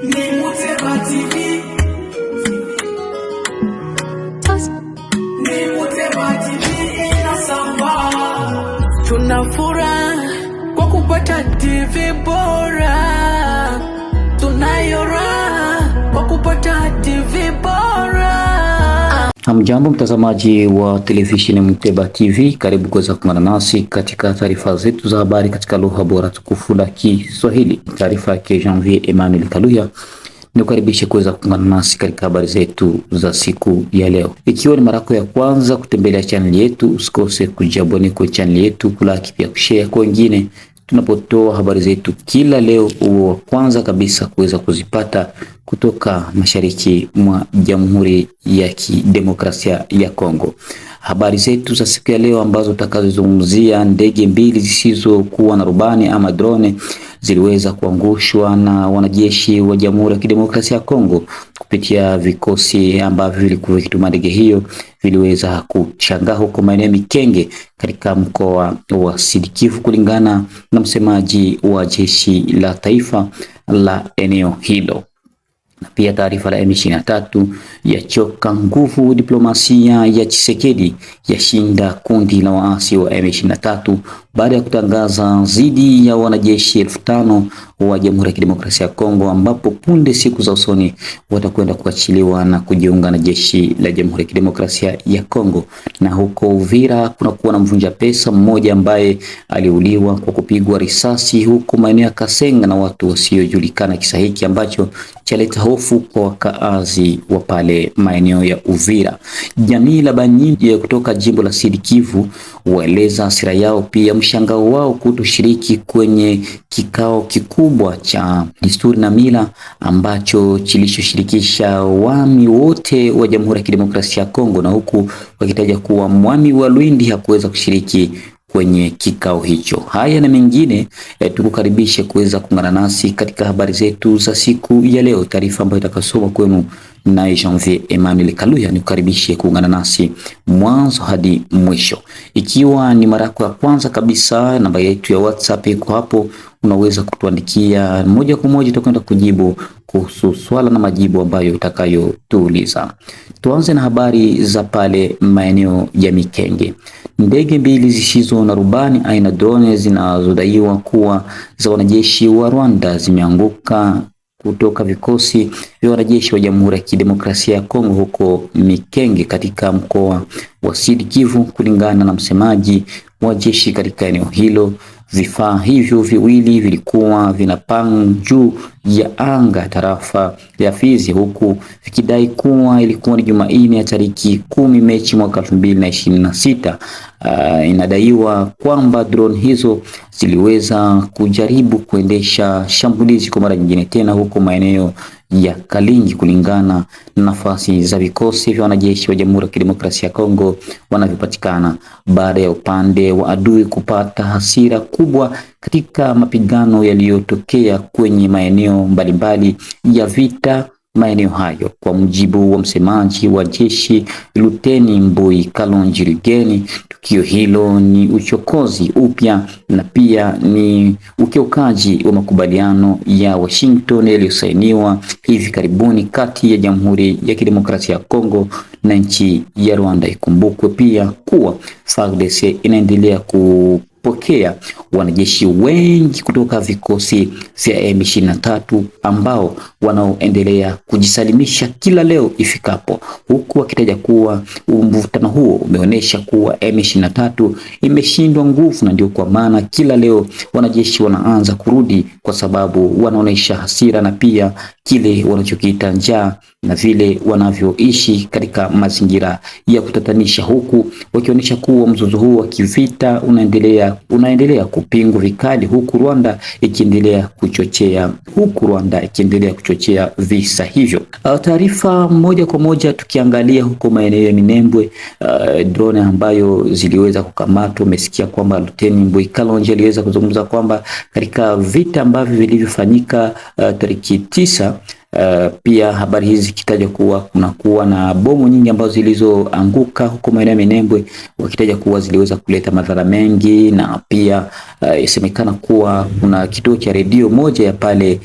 Ni Muteba TV. Ni Muteba TV inasamba. Tunafuraha kwa kupata TV bora. Tunayo raha kwa kupata TV bora. Hamjambo mtazamaji wa televisheni Muteba TV, karibu kuweza kuungana nasi katika taarifa zetu za habari katika lugha bora tukufu la Kiswahili. Taarifa ya Janvier Emmanuel Kaluya ni kukaribisha kuweza kuungana nasi katika habari zetu za siku ya leo. Ikiwa ni mara yako ya kwanza kutembelea channel yetu, usikose kujabone kwa channel yetu, kulaki pia kushare kwa wengine tunapotoa habari zetu kila leo, uwe wa kwanza kabisa kuweza kuzipata kutoka mashariki mwa Jamhuri ya Kidemokrasia ya Kongo. Habari zetu za siku ya leo ambazo tutakazozungumzia: ndege mbili zisizokuwa na rubani ama drone ziliweza kuangushwa na wanajeshi wa Jamhuri ya Kidemokrasia ya Kongo kupitia vikosi ambavyo vilikuwa vikituma ndege hiyo, viliweza kuchangaa huko maeneo Mikenge katika mkoa wa Sud Kivu, kulingana na msemaji wa jeshi la taifa la eneo hilo. Na pia taarifa la M23 yachoka nguvu diplomasia ya Tshisekedi, yashinda kundi la waasi wa M23 baada ya kutangaza zidi ya wanajeshi 5,000 wa Jamhuri ya Kidemokrasia ya Kongo, ambapo punde siku za usoni watakwenda kuachiliwa na kujiunga na jeshi la Jamhuri ya Kidemokrasia ya Kongo. Na huko Uvira kuna kuwa na mvunja pesa mmoja ambaye aliuliwa kwa kupigwa risasi huko maeneo ya Kasenga na watu wasiojulikana, kisa hiki ambacho chaleta hofu kwa wakaazi wa pale maeneo ya Uvira. Jamii la Banyinyi kutoka jimbo la Sud Kivu waeleza hasira yao, pia mshangao wao kutoshiriki kwenye kikao kikubwa cha desturi na mila ambacho kilichoshirikisha wami wote wa Jamhuri ya Kidemokrasia ya Kongo, na huku wakitaja kuwa mwami wa Lwindi hakuweza kushiriki kwenye kikao hicho. Haya na mengine tukukaribishe kuweza kuungana nasi katika habari zetu za siku ya leo, taarifa ambayo itakasoma kwenu na Janvier Emmanuel Kaluya. Nikukaribishe kuungana nasi mwanzo hadi mwisho. Ikiwa ni mara yako ya kwanza kabisa, namba yetu ya WhatsApp iko hapo, unaweza kutuandikia moja kwa moja, tutakwenda kujibu kuhusu swala na majibu ambayo utakayotuuliza. Tuanze na habari za pale maeneo ya Mikenge. Ndege mbili zisizo na rubani aina drone zinazodaiwa kuwa za wanajeshi wa Rwanda zimeanguka kutoka vikosi vya wanajeshi wa Jamhuri ya Kidemokrasia ya Kongo huko Mikenge katika mkoa wa Sud Kivu, kulingana na msemaji wa jeshi katika eneo hilo. Vifaa hivyo viwili vilikuwa vinapaa juu ya anga tarafa ya Fizi, huku vikidai kuwa ilikuwa ni Jumanne ya tariki 10 Machi mwaka 2026. Inadaiwa kwamba drone hizo ziliweza kujaribu kuendesha shambulizi kwa mara nyingine tena huko maeneo ya Kalingi, kulingana na nafasi za vikosi vya wanajeshi wa Jamhuri ya Kidemokrasia ya Kongo wanavyopatikana, baada ya upande wa adui kupata hasira kubwa katika mapigano yaliyotokea kwenye maeneo mbalimbali ya vita maeneo hayo. Kwa mujibu wa msemaji wa jeshi Luteni Mbui Kalonji Rigeni, tukio hilo ni uchokozi upya na pia ni ukiukaji wa makubaliano ya Washington yaliyosainiwa hivi karibuni kati ya Jamhuri ya Kidemokrasia ya Kongo na nchi ya Rwanda. Ikumbukwe pia kuwa FARDC inaendelea kupokea wanajeshi wengi kutoka vikosi vya M23 ambao wanaoendelea kujisalimisha kila leo ifikapo, huku wakitaja kuwa mvutano huo umeonyesha kuwa M23 imeshindwa nguvu, na ndio kwa maana kila leo wanajeshi wanaanza kurudi, kwa sababu wanaonesha hasira na pia kile wanachokiita njaa na vile wanavyoishi katika mazingira ya kutatanisha, huku wakionyesha kuwa mzozo huu wa kivita unaendelea kupingwa vikali, huku Rwanda ikiendelea kuchochea visa hivyo. Taarifa moja kwa moja tukiangalia huko maeneo ya Minembwe, drone ambayo ziliweza kukamatwa. Umesikia kwamba Luteni Mbui Kalonji aliweza kuzungumza kwamba katika vita ambavyo vilivyofanyika tariki 9 Pia habari hizi zikitaja kuwa kunakuwa na bomu nyingi ambazo zilizoanguka huko maeneo ya Minembwe, wakitaja kuwa ziliweza kuleta madhara mengi, na pia isemekana kuwa kuna kituo cha redio moja ya pale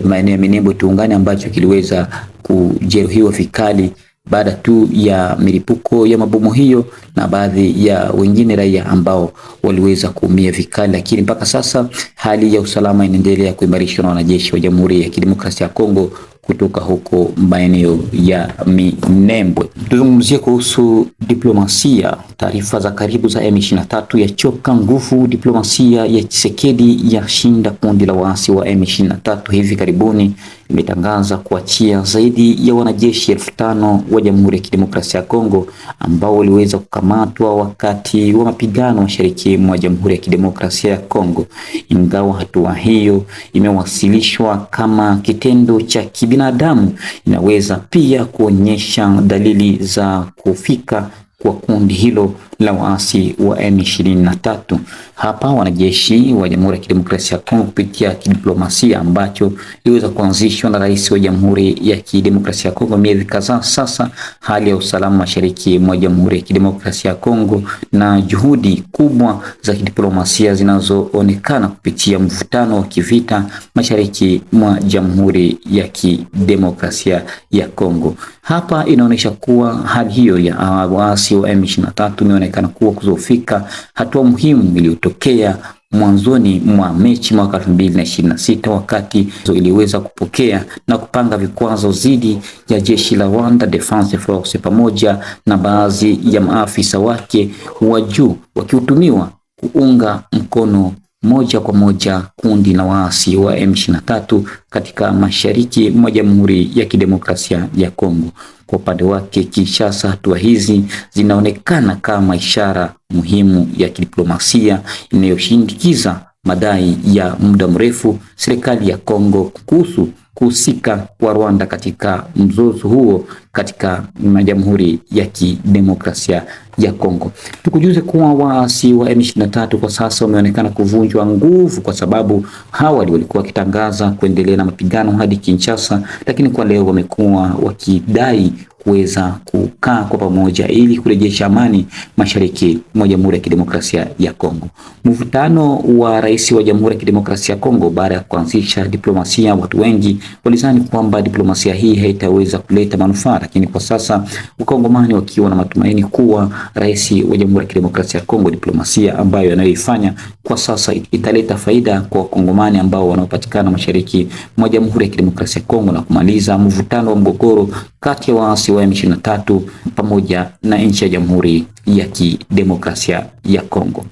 maeneo ya Minembwe Tuungane ambacho kiliweza kujeruhiwa vikali baada tu ya milipuko ya mabomu hiyo, na baadhi ya wengine raia ambao waliweza kuumia vikali. Lakini mpaka sasa hali ya usalama inaendelea kuimarishwa na wanajeshi wa Jamhuri ya Kidemokrasia ya Kongo kutoka huko maeneo ya Minembwe. Tuzungumzie kuhusu diplomasia. Taarifa za karibu za M23 yachoka nguvu. Diplomasia ya Tshisekedi yashinda kundi la waasi wa M23. Hivi karibuni imetangaza kuachia zaidi ya wanajeshi 5,000 wa Jamhuri ya Kidemokrasia ya Kongo ambao waliweza kukamatwa wakati wa mapigano mashariki mwa Jamhuri ya Kidemokrasia ya Kongo. Ingawa hatua hiyo imewasilishwa kama kitendo cha binadamu, inaweza pia kuonyesha dalili za kufika kwa kundi hilo la waasi wa M23. Hapa wanajeshi wa Jamhuri ya Kidemokrasia ya Kongo kupitia kidiplomasia ambacho iliweza kuanzishwa na Rais wa Jamhuri ya Kidemokrasia ya Kongo miezi kadhaa sasa, hali ya usalama mashariki mwa Jamhuri ya Kidemokrasia ya Kongo na juhudi kubwa za kidiplomasia zinazoonekana kupitia mvutano wa kivita mashariki mwa Jamhuri ya Kidemokrasia ya Kongo. Hapa inaonyesha kuwa hali hiyo ya waasi wa M23 imeonekana kuwa kuzofika hatua muhimu iliyotokea mwanzoni mwa Machi mwaka 2026 wakati iliweza kupokea na kupanga vikwazo dhidi ya jeshi la Rwanda Defense Force pamoja na baadhi ya maafisa wake wa juu wakihutumiwa kuunga mkono moja kwa moja kundi la waasi wa M23 katika mashariki mwa Jamhuri ya Kidemokrasia ya Kongo. Kwa upande wake Kinshasa, hatua hizi zinaonekana kama ishara muhimu ya kidiplomasia inayoshindikiza madai ya muda mrefu serikali ya Kongo kuhusu kuhusika kwa Rwanda katika mzozo huo katika Jamhuri ya Kidemokrasia ya Kongo. Tukujuze kuwa waasi wa M23 kwa sasa wameonekana kuvunjwa nguvu, kwa sababu awali walikuwa wakitangaza kuendelea na mapigano hadi Kinshasa, lakini kwa leo wamekuwa wakidai kuweza kukaa kwa pamoja ili kurejesha amani mashariki mwa Jamhuri ya Kidemokrasia ya Kongo. Mvutano wa rais wa Jamhuri ya Kidemokrasia ya Kongo baada ya kuanzisha diplomasia, watu wengi walidhani kwamba diplomasia hii haitaweza kuleta manufaa, lakini kwa sasa Wakongomani wakiwa na matumaini kuwa rais wa Jamhuri ya Kidemokrasia ya Kongo, diplomasia ambayo anayoifanya kwa sasa italeta faida kwa Wakongomani ambao wanaopatikana mashariki mwa Jamhuri ya Kidemokrasia ya Kongo na kumaliza mvutano wa mgogoro kati ya waasi wa M23 pamoja na nchi ya Jamhuri ya Kidemokrasia ya Kongo.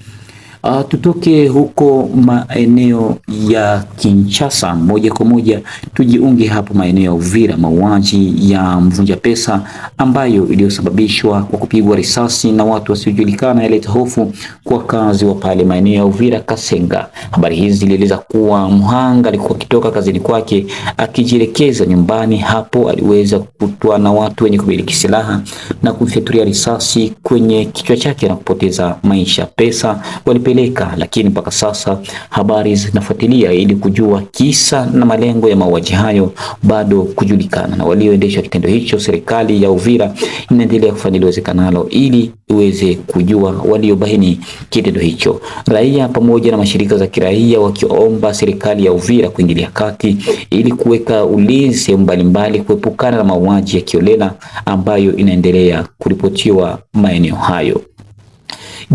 Tutoke huko maeneo ya Kinshasa moja kwa moja tujiunge hapo maeneo ya Uvira. Mauaji ya mvunja pesa ambayo iliyosababishwa kwa kupigwa risasi na watu wasiojulikana yaleta hofu kwa wakazi wa pale maeneo ya Uvira Kasenga. Habari hizi zilieleza kuwa mhanga alikuwa akitoka kazini kwake akijielekeza nyumbani. Hapo aliweza kukutwa na watu wenye kumiliki silaha na kumfyatulia risasi kwenye kichwa chake na kupoteza maisha. Pesa walipeleka, lakini mpaka sasa habari zinafuatilia ili kujua kisa na malengo ya mauaji hayo bado kujulikana, na walioendesha kitendo hicho, serikali ya Uvira inaendelea kufanya uwezekanalo ili iweze kujua waliobaini kitendo hicho. Raia pamoja na mashirika za kiraia wakiomba serikali ya Uvira kuingilia kati ili kuweka ulinzi mbalimbali kuepukana na mauaji ya kiolela ambayo inaendelea kuripotiwa maeneo hayo.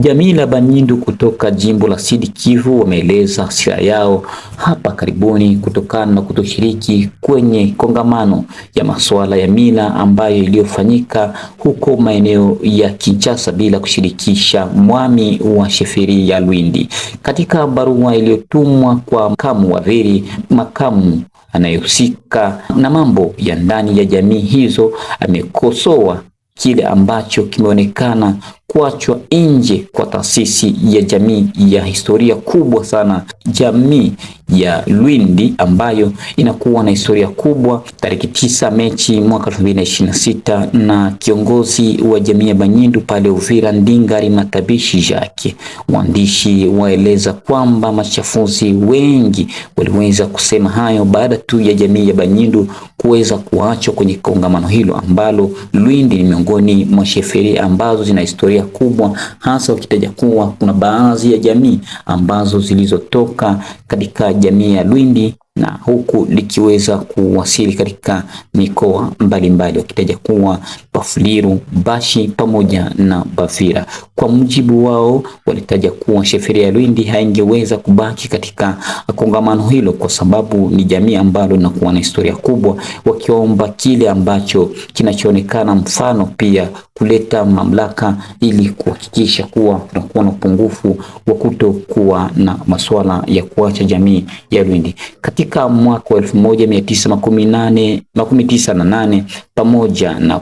Jamii la Banyindu kutoka jimbo la Sud Kivu wameeleza hasira yao hapa karibuni kutokana na kutoshiriki kwenye kongamano ya masuala ya mila ambayo iliyofanyika huko maeneo ya Kinshasa bila kushirikisha mwami wa sheferi ya Lwindi. Katika barua iliyotumwa kwa makamu waziri makamu anayehusika na mambo ya ndani ya jamii hizo, amekosoa kile ambacho kimeonekana kuachwa nje kwa taasisi ya jamii ya historia kubwa sana, jamii ya Lwindi ambayo inakuwa na historia kubwa. Tariki 9 Machi mwaka 2026 na kiongozi wa jamii ya Banyindu pale Uvira, Ndingari Matabishi Jacques. Waandishi waeleza kwamba machafuzi wengi waliweza kusema hayo baada tu ya jamii ya Banyindu kuweza kuachwa kwenye kongamano hilo, ambalo Lwindi ni miongoni mwa sheferi ambazo zina historia kubwa, hasa ukitaja kuwa kuna baadhi ya jamii ambazo zilizotoka katika jamii ya Lwindi na huku likiweza kuwasili katika mikoa mbalimbali, wakitaja kuwa Bafuliru, Bashi pamoja na Bavira. Kwa mujibu wao, walitaja kuwa sheferi ya Lwindi haingeweza kubaki katika kongamano hilo kwa sababu ni jamii ambalo linakuwa na historia kubwa, wakiomba kile ambacho kinachoonekana mfano pia kuleta mamlaka ili kuhakikisha kuwa tunakuwa na upungufu wa kutokuwa na masuala ya kuacha jamii ya Lwindi. Katika mwaka wa 1998 pamoja na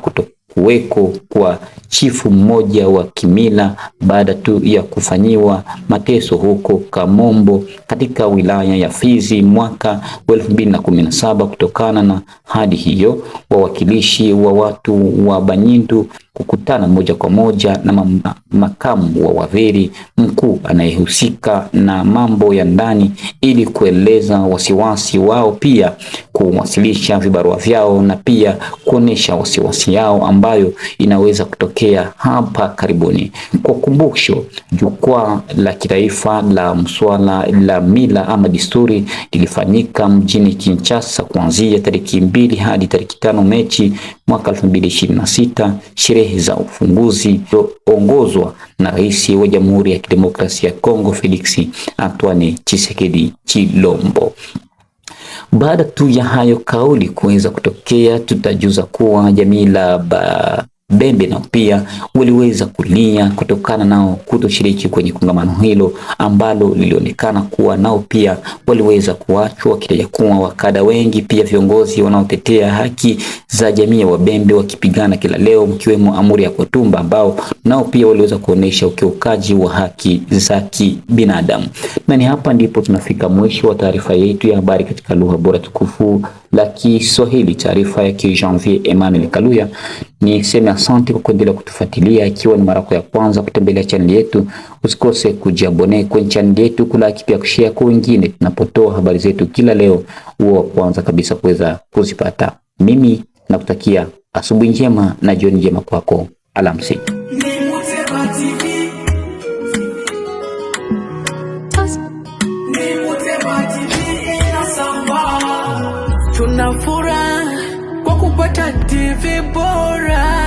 kuweko kwa chifu mmoja wa kimila baada tu ya kufanyiwa mateso huko Kamombo katika wilaya ya Fizi mwaka 2017. Kutokana na hadi hiyo, wawakilishi wa watu wa Banyindu kukutana moja kwa moja na makamu wa waziri mkuu anayehusika na mambo ya ndani ili kueleza wasiwasi wao, pia kuwasilisha vibarua vyao na pia kuonesha wasiwasi yao ambayo inaweza kutokea hapa karibuni. Kwa kumbusho, jukwaa la kitaifa la mswala la mila ama desturi lilifanyika mjini Kinshasa kuanzia tariki 2 hadi tariki 5 Machi mwaka 2026. Sherehe za ufunguzi ongozwa na Rais wa Jamhuri ya Kidemokrasia ya Kongo Felix Antoine Tshisekedi Chilombo. Baada tu ya hayo kauli kuweza kutokea, tutajuza kuwa jamii la Bembe nao pia waliweza kulia kutokana nao kutoshiriki kwenye kongamano hilo ambalo lilionekana kuwa nao pia waliweza kuachwa, wakitaja kuwa wakada wengi pia viongozi wanaotetea haki za jamii ya Wabembe wakipigana kila leo, mkiwemo Amuri ya Kotumba ambao nao pia waliweza kuonesha ukiukaji wa haki za kibinadamu. Na ni hapa ndipo tunafika mwisho wa taarifa yetu ya habari katika lugha bora tukufu la Kiswahili, taarifa ya Janvier Emmanuel Kaluya. Ni sema asante kwa kuendelea kutufuatilia. Ikiwa ni mara yako ya kwanza kutembelea channel yetu, usikose kujiabone kwenye channel yetu, kulike pia kushare kwa wengine tunapotoa habari zetu kila leo, uwe wa kwanza kabisa kuweza kuzipata. Mimi nakutakia asubuhi njema na jioni njema kwako. Alamsiki. Tunafurahi kwa kupata TV bora.